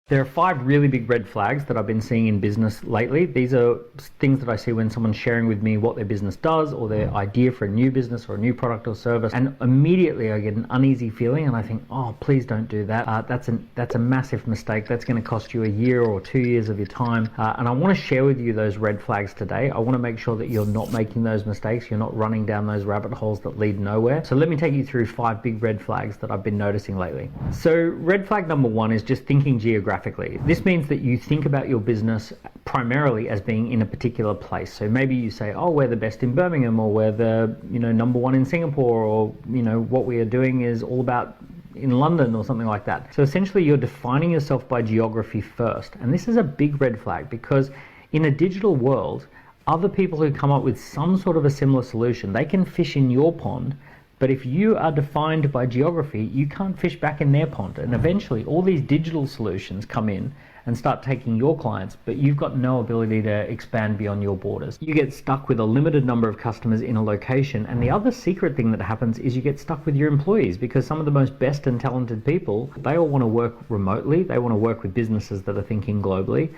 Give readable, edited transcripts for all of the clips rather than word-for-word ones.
There are 5 really big red flags that I've been seeing in business lately. These are things that I see when someone's sharing with me what their business does or their idea for a new business or a new product or service, and immediately I get an uneasy feeling and I think, oh, please don't do that. That's a massive mistake. That's going to cost you a year or 2 years of your time. And I want to share with you those red flags today. I want to make sure that you're not making those mistakes. You're not running down those rabbit holes that lead nowhere. So let me take you through 5 big red flags that I've been noticing lately. So red flag number 1 is just thinking geographically. This means that you think about your business primarily as being in a particular place. So maybe you say, oh, we're the best in Birmingham, or we're the number 1 in Singapore, or what we are doing is all about in London or something like that. So essentially you're defining yourself by geography first. And this is a big red flag because in a digital world, other people who come up with some sort of a similar solution, they can fish in your pond. But if you are defined by geography, you can't fish back in their pond. And eventually all these digital solutions come in and start taking your clients, but you've got no ability to expand beyond your borders. You get stuck with a limited number of customers in a location. And the other secret thing that happens is you get stuck with your employees, because some of the most best and talented people, they all want to work remotely. They want to work with businesses that are thinking globally.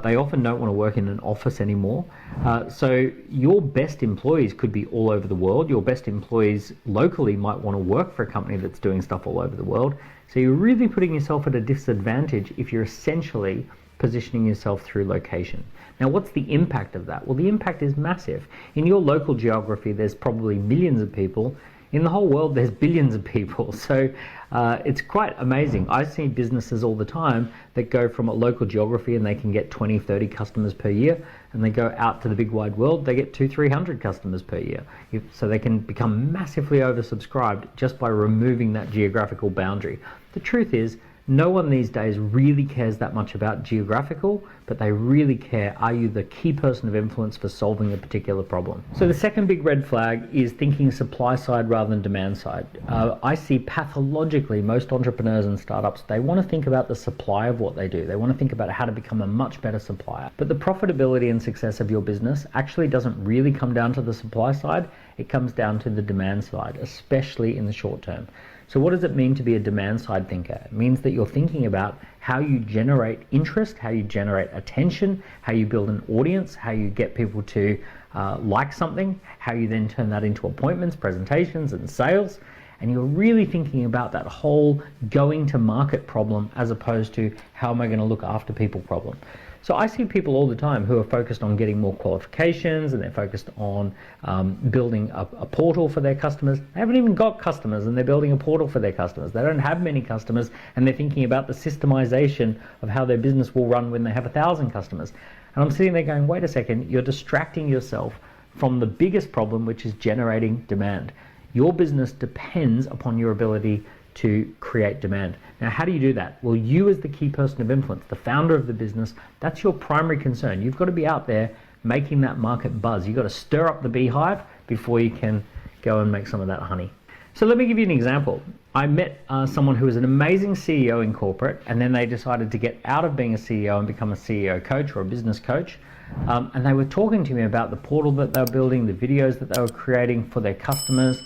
They often don't want to work in an office anymore. So your best employees could be all over the world. Your best employees locally might want to work for a company that's doing stuff all over the world. So you're really putting yourself at a disadvantage if you're essentially positioning yourself through location. Now, what's the impact of that? Well, the impact is massive. In your local geography, there's probably millions of people. In the whole world, there's billions of people. So it's quite amazing. I see businesses all the time that go from a local geography and they can get 20, 30 customers per year, and they go out to the big wide world, they get 200, 300 customers per year. So they can become massively oversubscribed just by removing that geographical boundary. The truth is, no one these days really cares that much about geographical, but they really care, are you the key person of influence for solving a particular problem? So the second big red flag is thinking supply side rather than demand side. I see pathologically most entrepreneurs and startups, they want to think about the supply of what they do. They want to think about how to become a much better supplier. But the profitability and success of your business actually doesn't really come down to the supply side. It comes down to the demand side, especially in the short term. So what does it mean to be a demand side thinker? It means that you're thinking about how you generate interest, how you generate attention, how you build an audience, how you get people to like something, how you then turn that into appointments, presentations, and sales. And you're really thinking about that whole going to market problem as opposed to how am I going to look after people problem. So I see people all the time who are focused on getting more qualifications, and they're focused on building a portal for their customers. They haven't even got customers and they're building a portal for their customers. They don't have many customers and they're thinking about the systemization of how their business will run when they have 1,000 customers. And I'm sitting there going, wait a second, you're distracting yourself from the biggest problem, which is generating demand. Your business depends upon your ability to create demand. Now, how do you do that? Well, you as the key person of influence, the founder of the business, that's your primary concern. You've got to be out there making that market buzz. You've got to stir up the beehive before you can go and make some of that honey. So let me give you an example. I met someone who was an amazing CEO in corporate, and then they decided to get out of being a CEO and become a CEO coach or a business coach. And they were talking to me about the portal that they were building, the videos that they were creating for their customers.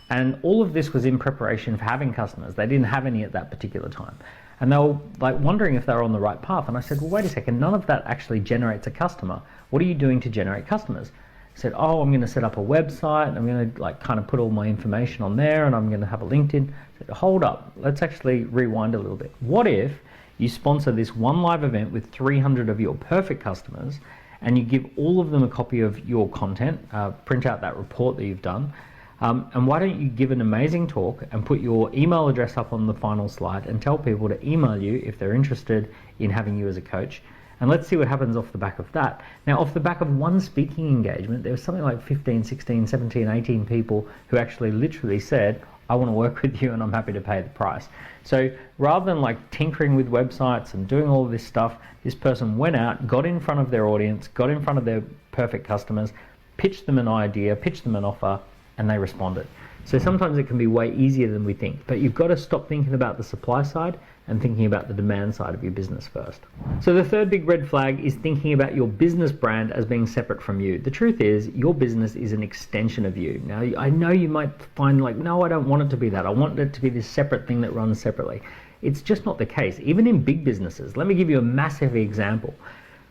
And all of this was in preparation for having customers. They didn't have any at that particular time. And they were like wondering if they were on the right path. And I said, well, wait a second, none of that actually generates a customer. What are you doing to generate customers? I said, oh, I'm going to set up a website. I'm going to kind of put all my information on there, and I'm going to have a LinkedIn. I said, hold up, let's actually rewind a little bit. What if you sponsor this one live event with 300 of your perfect customers, and you give all of them a copy of your content, print out that report that you've done, and why don't you give an amazing talk and put your email address up on the final slide and tell people to email you if they're interested in having you as a coach. And let's see what happens off the back of that. Now, off the back of one speaking engagement, there was something like 15, 16, 17, 18 people who actually literally said, I want to work with you and I'm happy to pay the price. So rather than like tinkering with websites and doing all of this stuff, this person went out, got in front of their audience, got in front of their perfect customers, pitched them an idea, pitched them an offer, and they responded. So sometimes it can be way easier than we think, but you've got to stop thinking about the supply side and thinking about the demand side of your business first. So the third big red flag is thinking about your business brand as being separate from you. The truth is, your business is an extension of you. Now, I know you might find like, no, I don't want it to be that. I want it to be this separate thing that runs separately. It's just not the case. Even in big businesses, let me give you a massive example.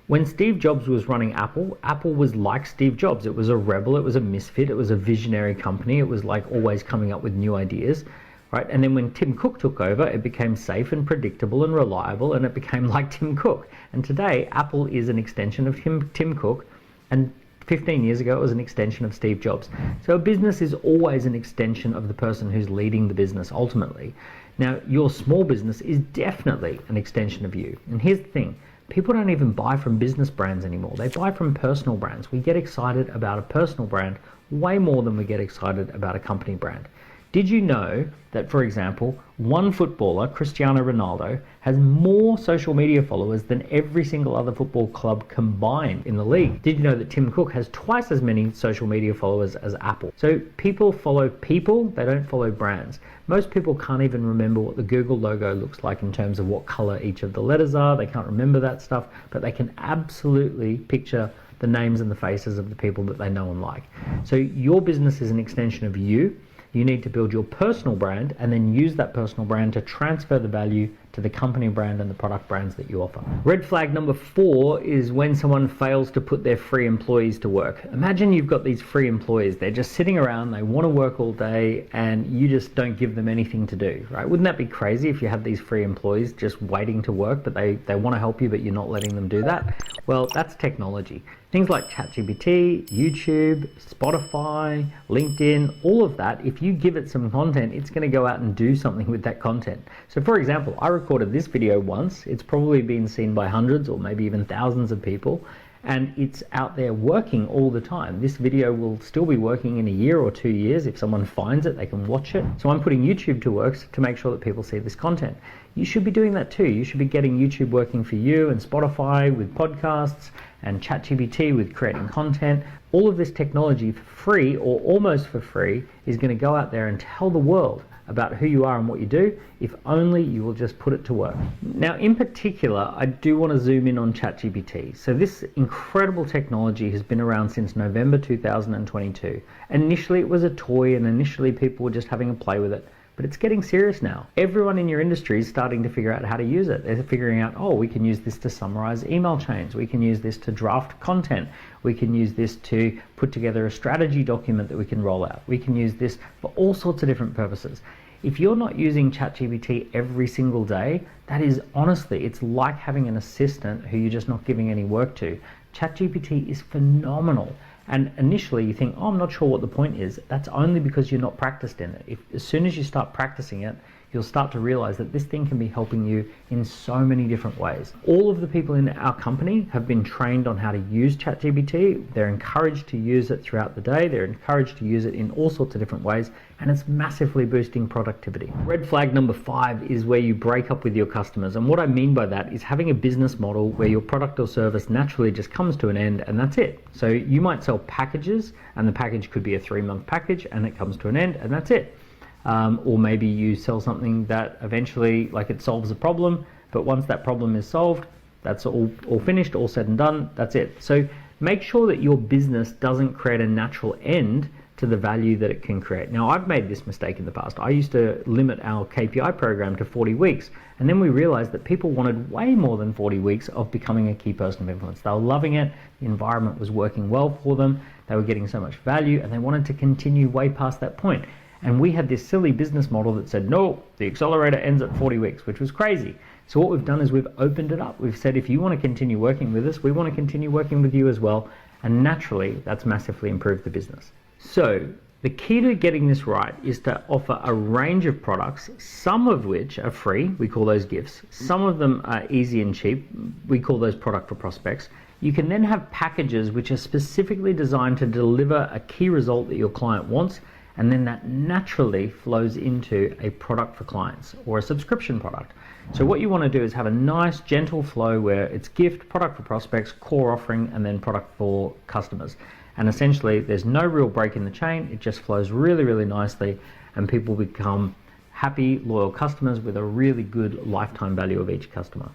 When Steve Jobs was running Apple, Apple was like Steve Jobs. It was a rebel, it was a misfit, it was a visionary company. It was like always coming up with new ideas, right? And then when Tim Cook took over, it became safe and predictable and reliable, and it became like Tim Cook. And today, Apple is an extension of Tim Cook, and 15 years ago, it was an extension of Steve Jobs. So a business is always an extension of the person who's leading the business ultimately. Now, your small business is definitely an extension of you. And here's the thing. People don't even buy from business brands anymore. They buy from personal brands. We get excited about a personal brand way more than we get excited about a company brand. Did you know that, for example, one footballer, Cristiano Ronaldo, has more social media followers than every single other football club combined in the league? Did you know that Tim Cook has twice as many social media followers as Apple? So people follow people, they don't follow brands. Most people can't even remember what the Google logo looks like in terms of what color each of the letters are. They can't remember that stuff, but they can absolutely picture the names and the faces of the people that they know and like. So your business is an extension of you. You need to build your personal brand and then use that personal brand to transfer the value to the company brand and the product brands that you offer. Red flag number 4 is when someone fails to put their free employees to work. Imagine you've got these free employees. They're just sitting around, they want to work all day, and you just don't give them anything to do, right? Wouldn't that be crazy if you had these free employees just waiting to work, but they want to help you, but you're not letting them do that? Well, that's technology. Things like ChatGPT, YouTube, Spotify, LinkedIn, all of that, if you give it some content, it's going to go out and do something with that content. So for example, I recorded this video once. It's probably been seen by hundreds or maybe even thousands of people, and it's out there working all the time. This video will still be working in a year or 2 years. If someone finds it, they can watch it. So I'm putting YouTube to work to make sure that people see this content. You should be doing that too. You should be getting YouTube working for you, and Spotify with podcasts, and ChatGPT with creating content. All of this technology for free or almost for free is going to go out there and tell the world about who you are and what you do, if only you will just put it to work. Now, in particular, I do want to zoom in on ChatGPT. So this incredible technology has been around since November 2022. Initially, it was a toy, and initially people were just having a play with it. But it's getting serious now. Everyone in your industry is starting to figure out how to use it. They're figuring out, oh, we can use this to summarize email chains. We can use this to draft content. We can use this to put together a strategy document that we can roll out. We can use this for all sorts of different purposes. If you're not using ChatGPT every single day, that is honestly, it's like having an assistant who you're just not giving any work to. ChatGPT is phenomenal. And initially you think, oh, I'm not sure what the point is. That's only because you're not practiced in it. As soon as you start practicing it, you'll start to realize that this thing can be helping you in so many different ways. All of the people in our company have been trained on how to use ChatGPT. They're encouraged to use it throughout the day. They're encouraged to use it in all sorts of different ways, and it's massively boosting productivity. Red flag number 5 is where you break up with your customers. And what I mean by that is having a business model where your product or service naturally just comes to an end and that's it. So you might sell packages, and the package could be a 3-month package and it comes to an end and that's it. Or maybe you sell something that eventually, like, it solves a problem, but once that problem is solved, that's all finished, all said and done, that's it. So make sure that your business doesn't create a natural end to the value that it can create. Now, I've made this mistake in the past. I used to limit our KPI program to 40 weeks, and then we realized that people wanted way more than 40 weeks of becoming a key person of influence. They were loving it, the environment was working well for them, they were getting so much value, and they wanted to continue way past that point. And we had this silly business model that said, no, the accelerator ends at 40 weeks, which was crazy. So what we've done is we've opened it up. We've said, if you want to continue working with us, we want to continue working with you as well. And naturally, that's massively improved the business. So the key to getting this right is to offer a range of products, some of which are free. We call those gifts. Some of them are easy and cheap. We call those product for prospects. You can then have packages which are specifically designed to deliver a key result that your client wants, and then that naturally flows into a product for clients or a subscription product. So what you want to do is have a nice gentle flow where it's gift, product for prospects, core offering, and then product for customers. And essentially there's no real break in the chain. It just flows really, really nicely, and people become happy, loyal customers with a really good lifetime value of each customer.